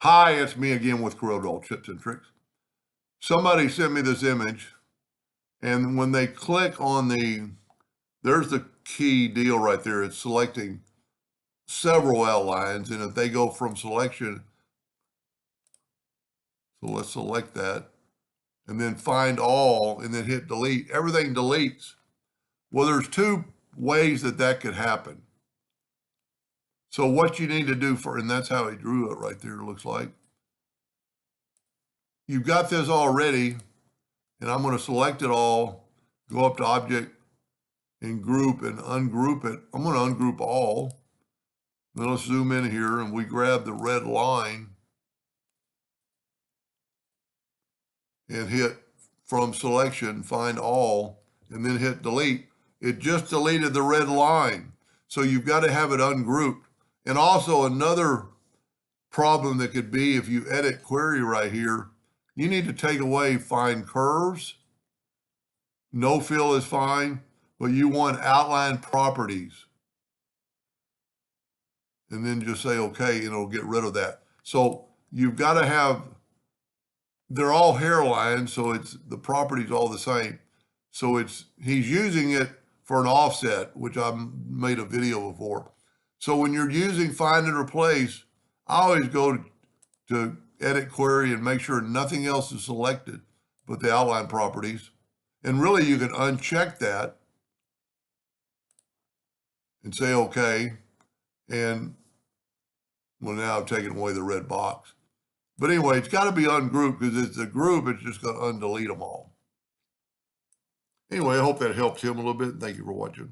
Hi, it's me again with Corel Tips and Tricks. Somebody sent me this image, and when they click on there's the key deal right there. It's selecting several outlines, and if they go from selection, so let's select that, and then find all, and then hit delete. Everything deletes. Well, there's two ways that could happen. So what you need to do and that's how he drew it right there, it looks like. You've got this already, and I'm going to select it all, go up to Object and Group and ungroup it. I'm going to ungroup all. Then let's zoom in here and we grab the red line and hit from selection, find all, and then hit delete. It just deleted the red line. So you've got to have it ungrouped. And also another problem that could be if you edit query right here, you need to take away find curves. No fill is fine, but you want outline properties. And then just say okay, and it'll get rid of that. So you've got to have, they're all hairlines, so it's the properties all the same. So he's using it for an offset, which I've made a video before. So when you're using find and replace, I always go to edit query and make sure nothing else is selected but the outline properties. And really you can uncheck that and say okay. And well, now I've taken away the red box. But anyway, it's got to be ungrouped because it's a group, it's just going to undelete them all. Anyway, I hope that helps him a little bit. Thank you for watching.